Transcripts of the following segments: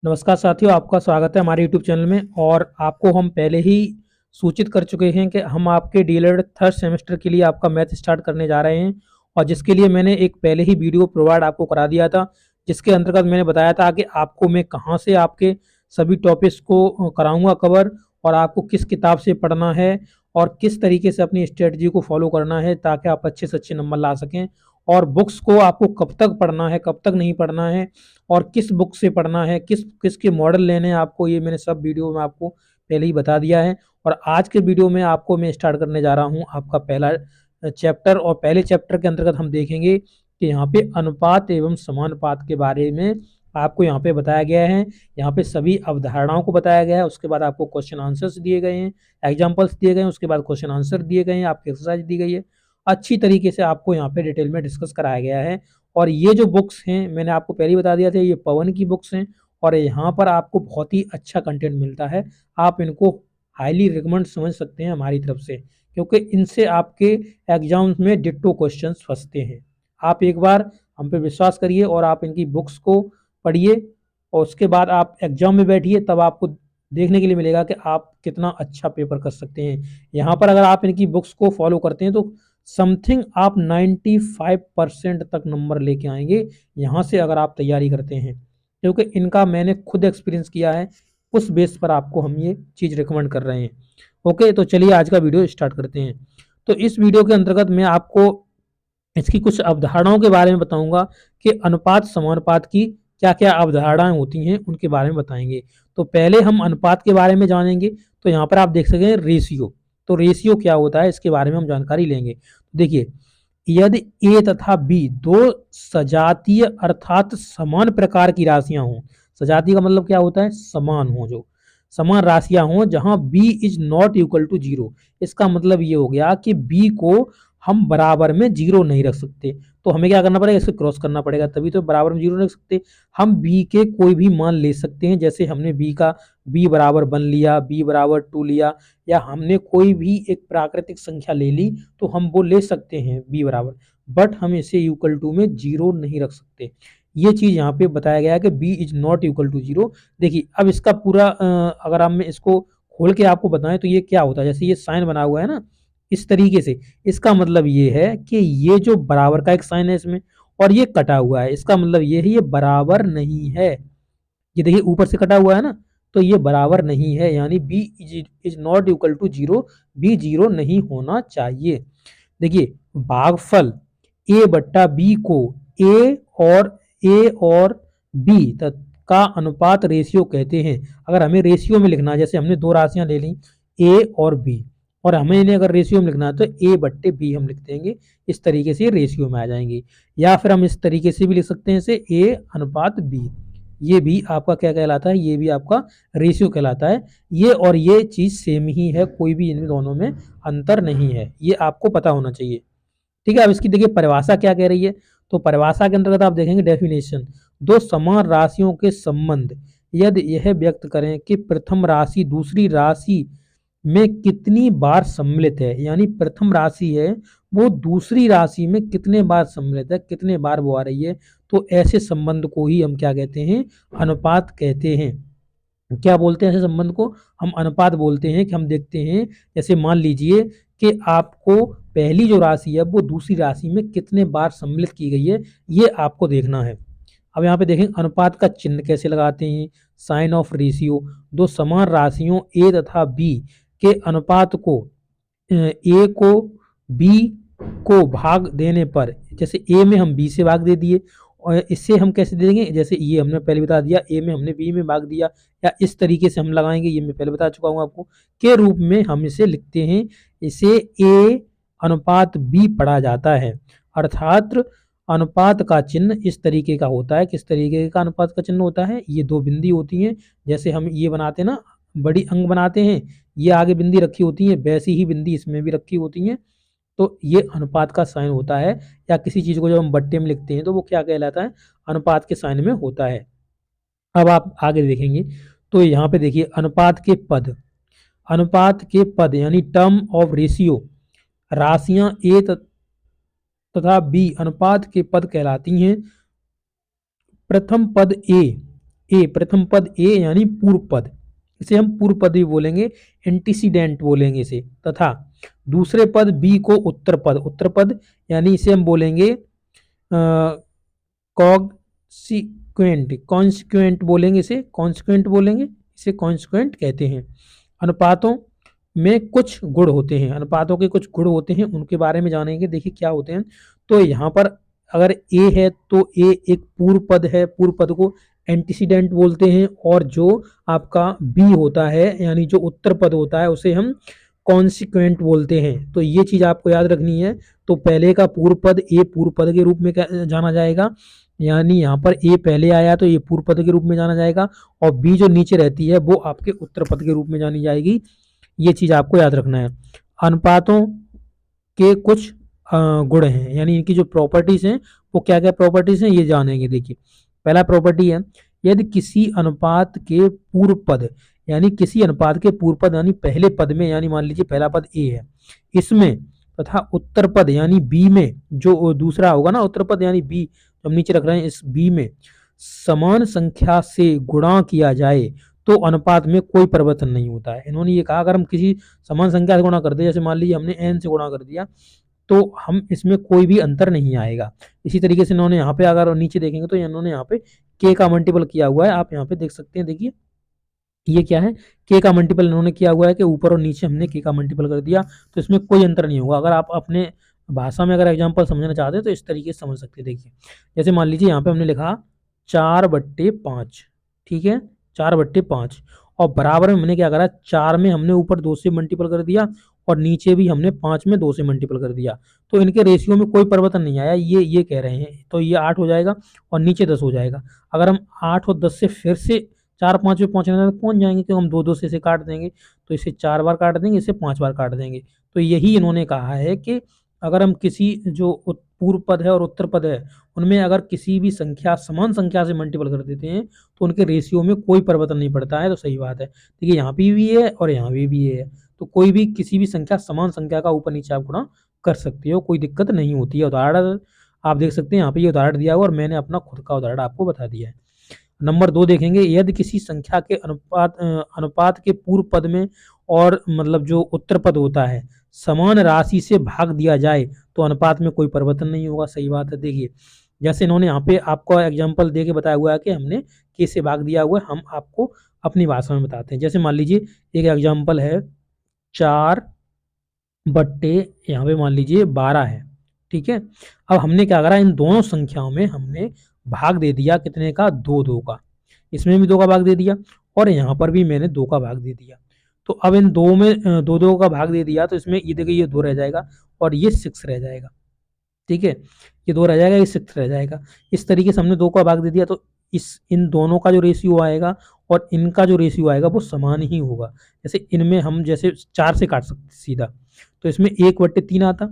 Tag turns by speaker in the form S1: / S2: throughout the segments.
S1: नमस्कार साथियों, आपका स्वागत है हमारे यूट्यूब चैनल में। और आपको हम पहले ही सूचित कर चुके हैं कि हम आपके डीएलएड थर्ड सेमेस्टर के लिए आपका मैथ स्टार्ट करने जा रहे हैं। और जिसके लिए मैंने एक पहले ही वीडियो प्रोवाइड आपको करा दिया था, जिसके अंतर्गत मैंने बताया था कि आपको मैं कहाँ से आपके सभी टॉपिक्स को कराऊंगा कवर, और आपको किस किताब से पढ़ना है और किस तरीके से अपनी स्ट्रेटजी को फॉलो करना है ताकि आप अच्छे से अच्छे नंबर ला सकें। और बुक्स को आपको कब तक पढ़ना है, कब तक नहीं पढ़ना है, और किस बुक से पढ़ना है, किसके मॉडल लेने हैं आपको, ये मैंने सब वीडियो में आपको पहले ही बता दिया है। और आज के वीडियो में आपको मैं स्टार्ट करने जा रहा हूँ आपका पहला चैप्टर। और पहले चैप्टर के अंतर्गत हम देखेंगे कि यहाँ पे अनुपात एवं समानुपात के बारे में आपको यहाँ पे बताया गया है। यहाँ पे सभी अवधारणाओं को बताया गया है। उसके बाद आपको क्वेश्चन आंसर्स दिए गए हैं, एग्जाम्पल्स दिए गए हैं, उसके बाद क्वेश्चन आंसर दिए गए हैं, आपकी एक्सरसाइज दी गई है। अच्छी तरीके से आपको यहाँ पे डिटेल में डिस्कस कराया गया है। और ये जो बुक्स हैं मैंने आपको पहले ही बता दिया था, ये पवन की बुक्स हैं। और यहाँ पर आपको बहुत ही अच्छा कंटेंट मिलता है। आप इनको हाईली रिकमेंड समझ सकते हैं हमारी तरफ से, क्योंकि इनसे आपके एग्जाम्स में डिट्टो क्वेश्चंस फंसते हैं। आप एक बार हम पे विश्वास करिए और आप इनकी बुक्स को पढ़िए, और उसके बाद आप एग्जाम में बैठिए, तब आपको देखने के लिए मिलेगा कि आप कितना अच्छा पेपर कर सकते हैं। यहाँ पर अगर आप इनकी बुक्स को फॉलो करते हैं तो समथिंग आप 95% तक नंबर लेके आएंगे यहाँ से, अगर आप तैयारी करते हैं, क्योंकि इनका मैंने खुद एक्सपीरियंस किया है। उस बेस पर आपको हम ये चीज़ रिकमेंड कर रहे हैं। ओके, तो चलिए आज का वीडियो स्टार्ट करते हैं। तो इस वीडियो के अंतर्गत मैं आपको इसकी कुछ अवधारणाओं के बारे में बताऊंगा कि अनुपात समानुपात की क्या क्या अवधारणाएं होती हैं, उनके बारे में बताएंगे। तो पहले हम अनुपात के बारे में जानेंगे। तो यहाँ पर आप देख सकते हैं रेशियो। तो रेशियो क्या होता है, इसके बारे में हम जानकारी लेंगे। देखिए, यदि ए तथा बी दो सजातीय अर्थात समान प्रकार की राशियां हों। सजातीय का मतलब क्या होता है, समान हो, जो समान राशियां हों, जहां B is not equal to zero. इसका मतलब ये हो गया कि बी को हम बराबर में जीरो नहीं रख सकते। तो हमें क्या करना पड़ेगा, इसको क्रॉस करना पड़ेगा, तभी तो बराबर में जीरो नहीं रख सकते। हम बी के कोई भी मान ले सकते हैं, जैसे हमने बी का बी बराबर 1 लिया, बी बराबर 2 लिया, या हमने कोई भी एक प्राकृतिक संख्या ले ली, तो हम वो ले सकते हैं बी बराबर। बट हम इसे इक्वल टू में जीरो नहीं रख सकते। ये चीज यहाँ पे बताया गया है कि B is not equal to zero. देखिए, अब इसका पूरा अगर हम इसको खोल के आपको बताएं तो ये क्या होता है, जैसे ये साइन बना हुआ है ना, इस तरीके से, इसका मतलब ये है कि ये जो बराबर का एक साइन है इसमें, और ये कटा हुआ है, इसका मतलब ये है ये बराबर नहीं है। ये देखिए ऊपर से कटा हुआ है ना, तो ये बराबर नहीं है, यानी B is not equal to zero. B zero नहीं होना चाहिए। देखिए, भागफल ए बट्टा बी को ए और बी का अनुपात रेशियो कहते हैं। अगर हमें रेशियो में लिखना है, जैसे हमने दो राशियां ले ली ए और बी, और हमें इन्हें अगर रेशियो में लिखना है तो ए बट्टे बी हम लिख देंगे। इस तरीके से रेशियो में आ जाएंगे। या फिर हम इस तरीके से भी लिख सकते हैं, इसे ए अनुपात बी। ये भी आपका क्या कहलाता है, ये भी आपका रेशियो कहलाता है। ये और ये चीज सेम ही है, कोई भी इन दोनों में अंतर नहीं है, ये आपको पता होना चाहिए। ठीक है, अब इसकी देखिए परिभाषा क्या कह रही है। तो परिभाषा के अंतर्गत आप देखेंगे डेफिनेशन, दो समान राशियों के संबंध यदि यह व्यक्त करें कि प्रथम राशि दूसरी राशि में कितनी बार सम्मिलित है, यानी प्रथम राशि है वो दूसरी राशि में कितने बार सम्मिलित है, कितने बार वो आ रही है, तो ऐसे संबंध को ही हम क्या कहते हैं, अनुपात कहते हैं। क्या बोलते हैं ऐसे संबंध को, हम अनुपात बोलते हैं। कि हम देखते हैं, जैसे मान लीजिए कि आपको पहली जो राशि है वो दूसरी राशि में कितने बार सम्मिलित की गई है, ये आपको देखना है। अब यहाँ पे देखें अनुपात का चिन्ह कैसे लगाते हैं, साइन ऑफ रेशियो। दो समान राशियों ए तथा बी के अनुपात को ए को बी को भाग देने पर, जैसे ए में हम बी से भाग दे दिए, और इससे हम कैसे दे देंगे, जैसे ये हमने पहले बता दिया, ए में हमने बी में भाग दिया, या इस तरीके से हम लगाएंगे, ये मैं पहले बता चुका हूँ आपको, के रूप में हम इसे लिखते हैं। इसे ए अनुपात बी पढ़ा जाता है। अर्थात अनुपात का चिन्ह इस तरीके का होता है। किस तरीके का अनुपात का चिन्ह होता है, ये दो बिंदी होती हैं, जैसे हम ये बनाते हैं ना, बड़ी अंक बनाते हैं, ये आगे बिंदी रखी होती है, वैसी ही बिंदी इसमें भी रखी होती हैं। तो ये अनुपात का साइन होता है। या किसी चीज को जब हम बट्टे में लिखते हैं तो वो क्या कहलाता है, अनुपात के साइन में होता है। अब आप आगे देखेंगे तो यहाँ पे देखिए अनुपात के पद, अनुपात के पद यानी टर्म ऑफ रेशियो, राशियां ए तथा बी अनुपात के पद कहलाती हैं। प्रथम पद ए ए, प्रथम पद ए यानी पूर्व पद, इसे हम पूर्व पद भी बोलेंगे, एंटीसीडेंट बोलेंगे इसे, तथा दूसरे पद बी को उत्तर पद, उत्तर पद यानी इसे हम बोलेंगे कॉन्सिक्वेंट, कॉन्सिक्वेंट बोलेंगे इसे, कॉन्सिक्वेंट बोलेंगे, इसे कॉन्सिक्वेंट कहते हैं। अनुपातों में कुछ गुण होते हैं, अनुपातों के कुछ गुण होते हैं, उनके बारे में जानेंगे। देखिए क्या होते हैं, तो यहाँ पर अगर ए है तो ए एक पूर्व पद है, पूर्व पद को एंटीसीडेंट बोलते हैं, और जो आपका बी होता है यानी जो उत्तर पद होता है उसे हम कॉन्सिक्वेंट बोलते हैं। तो ये चीज आपको याद रखनी है। तो पहले का पूर्व पद ए पूर्व पद के रूप में जाना जाएगा, यानी यहाँ पर ए पहले आया तो ये पूर्व पद के रूप में जाना जाएगा, और बी जो नीचे रहती है वो आपके उत्तर पद के रूप में जानी जाएगी। ये चीज आपको याद रखना है। अनुपातों के कुछ गुण हैं, यानी इनकी जो प्रॉपर्टीज हैं वो क्या क्या प्रॉपर्टीज हैं ये जानेंगे। देखिए पहला प्रॉपर्टी है, यदि किसी अनुपात के पूर्व पद, यानी किसी अनुपात के पूर्व पद यानी पहले पद में, यानी मान लीजिए पहला पद ए है, इसमें तथा उत्तर पद यानी बी में, जो दूसरा होगा ना उत्तर पद यानी बी, हम नीचे रख रहे हैं इस बी में, समान संख्या से गुणा किया जाए तो अनुपात में कोई परिवर्तन नहीं होता है। इन्होंने ये कहा अगर हम किसी समान संख्या से गुणा कर दे, जैसे मान लीजिए हमने एन से गुणा कर दिया, तो हम इसमें कोई भी अंतर नहीं आएगा। इसी तरीके से इन्होंने यहाँ पे अगर नीचे देखेंगे तो इन्होंने यहाँ पे के का मल्टीपल किया हुआ है, आप यहाँ पे देख सकते हैं। देखिए ये क्या है, के का मल्टीपल इन्होंने किया हुआ है कि ऊपर और नीचे हमने के का मल्टीपल कर दिया, तो इसमें कोई अंतर नहीं होगा। अगर आप अपने भाषा में अगर एग्जाम्पल समझना चाहते हैं तो इस तरीके से समझ सकते हैं। देखिए जैसे मान लीजिए यहाँ पे हमने लिखा 4/5, ठीक है, 4/5, और बराबर में हमने क्या करा, 4 में हमने ऊपर 2 से मल्टीपल कर दिया और नीचे भी हमने 5 में 2 से मल्टीपल कर दिया, तो इनके रेशियो में कोई परिवर्तन नहीं आया, ये कह रहे हैं। तो ये 8 हो जाएगा और नीचे 10 हो जाएगा। अगर हम 8 और 10 से फिर से 4-5 पे पहुंचना तो पहुंच जाएंगे, क्योंकि हम 2-2 से इसे काट देंगे, तो इसे 4 बार काट देंगे, इसे 5 बार काट देंगे। तो यही इन्होंने कहा है कि अगर हम किसी जो पूर्व पद है और उत्तर पद है उनमें अगर किसी भी संख्या समान संख्या से मल्टीपल कर देते हैं तो उनके रेशियो में कोई परिवर्तन नहीं पड़ता है। तो सही बात है। देखिए यहाँ पे भी है और यहाँ पे भी है, तो कोई भी किसी भी संख्या समान संख्या का ऊपर नीचे आप गुणा कर सकते हो, कोई दिक्कत नहीं होती है। उदाहरण आप देख सकते हैं, यहाँ पे ये उदाहरण दिया हुआ और मैंने अपना खुद का उदाहरण आपको बता दिया है। नंबर 2 देखेंगे, यदि किसी संख्या के अनुपात के पूर्व पद में और मतलब जो उत्तर पद होता है समान राशि से भाग दिया जाए तो अनुपात में कोई परिवर्तन नहीं होगा। सही बात है। देखिए जैसे इन्होंने यहाँ पे आपको एग्जांपल दे के बताया हुआ है कि हमने के से भाग दिया हुआ है, हम आपको अपनी भाषा में बताते हैं। जैसे मान लीजिए एक एग्जांपल है 4/, यहाँ पे मान लीजिए 12 है, ठीक है। अब हमने क्या करा, इन दोनों संख्याओं में हमने भाग दे दिया कितने का, 2-2 का, इसमें भी 2 का भाग दे दिया और यहाँ पर भी मैंने 2 का भाग दे दिया। तो अब इन दो में 2-2 का भाग दे दिया तो इसमें ये देखिए ये 2 रह जाएगा और ये 6 रह जाएगा, ठीक है, ये 2 रह जाएगा, ये 6 रह जाएगा। इस तरीके से हमने 2 का भाग दे दिया तो इन दोनों का जो रेशियो आएगा और इनका जो रेशियो आएगा वो समान ही होगा। जैसे इनमें हम जैसे 4 से काट सकते सीधा, तो इसमें 1/3 आता,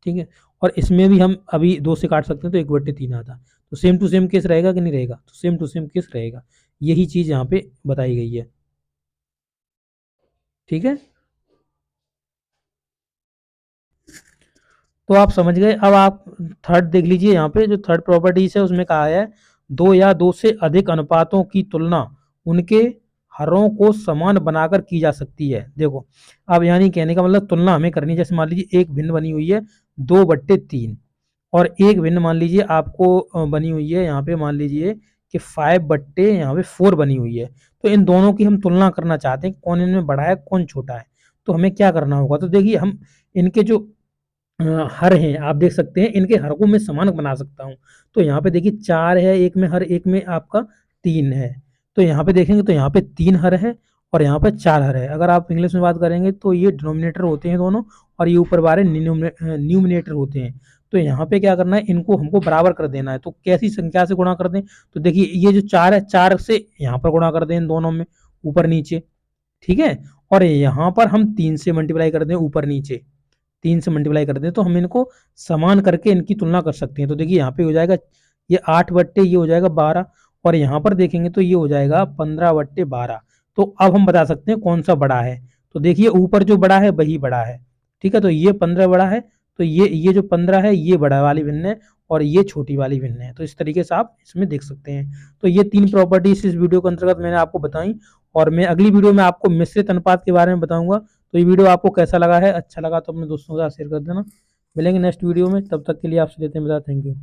S1: ठीक है, और इसमें भी हम अभी 2 से काट सकते हैं तो 1/3 आता। तो सेम टू सेम केस रहेगा कि नहीं रहेगा, तो सेम टू सेम केस रहेगा। यही चीज यहाँ पे बताई गई है, ठीक है। तो आप समझ गए। अब आप थर्ड देख लीजिए, यहाँ पे जो थर्ड प्रॉपर्टीज है उसमें कहा है 2 या 2 से अधिक अनुपातों की तुलना उनके हरों को समान बनाकर की जा सकती है। देखो अब यानी कहने का मतलब तुलना हमें करनी है। जैसे मान लीजिए एक भिन्न बनी हुई है 2/3 और एक भिन्न मान लीजिए आपको बनी हुई है यहाँ पे मान लीजिए कि 5/, यहाँ पे 4 बनी हुई है। तो इन दोनों की हम तुलना करना चाहते हैं, कौन इनमें बड़ा है कौन छोटा है। तो हमें क्या करना होगा, तो देखिए हम इनके जो हर हैं आप देख सकते हैं, इनके हर को मैं समान बना सकता हूँ। तो यहाँ पे देखिए 4 है एक में हर, एक में आपका 3 है। तो यहाँ पे देखेंगे तो यहाँ पे 3 हर है और यहाँ पे 4 हर है। अगर आप इंग्लिश में बात करेंगे तो ये डिनोमिनेटर होते हैं दोनों और ये ऊपर वाले न्यूमिनेटर होते हैं। तो यहाँ पे क्या करना है, इनको हमको बराबर कर देना है। तो कैसी संख्या से गुणा कर दें, तो देखिए ये जो 4 है 4 से यहाँ पर गुणा कर दें इन दोनों में ऊपर नीचे, ठीक है, और यहाँ पर हम 3 से मल्टीप्लाई कर दें ऊपर नीचे, 3 से मल्टीप्लाई कर दें तो हम इनको समान करके इनकी तुलना कर सकते हैं। तो देखिए यहाँ पे हो जाएगा ये 8/, ये हो जाएगा 12 और यहाँ पर देखेंगे तो ये हो जाएगा 15/12। तो अब हम बता सकते हैं कौन सा बड़ा है। तो देखिए ऊपर जो बड़ा है वही बड़ा है, ठीक है। तो ये 15 बड़ा है, तो ये जो 15 है ये बड़ा वाली भिन्न है और ये छोटी वाली भिन्न है। तो इस तरीके से आप इसमें देख सकते हैं। तो ये 3 प्रॉपर्टीज इस वीडियो के अंतर्गत मैंने आपको बताई और मैं अगली वीडियो में आपको मिश्रित अनुपात के बारे में बताऊंगा। तो ये वीडियो आपको कैसा लगा है, अच्छा लगा तो अपने दोस्तों के साथ शेयर कर देना। मिलेंगे नेक्स्ट वीडियो में, तब तक के लिए आपसे लेते हैं विदा। Thank you.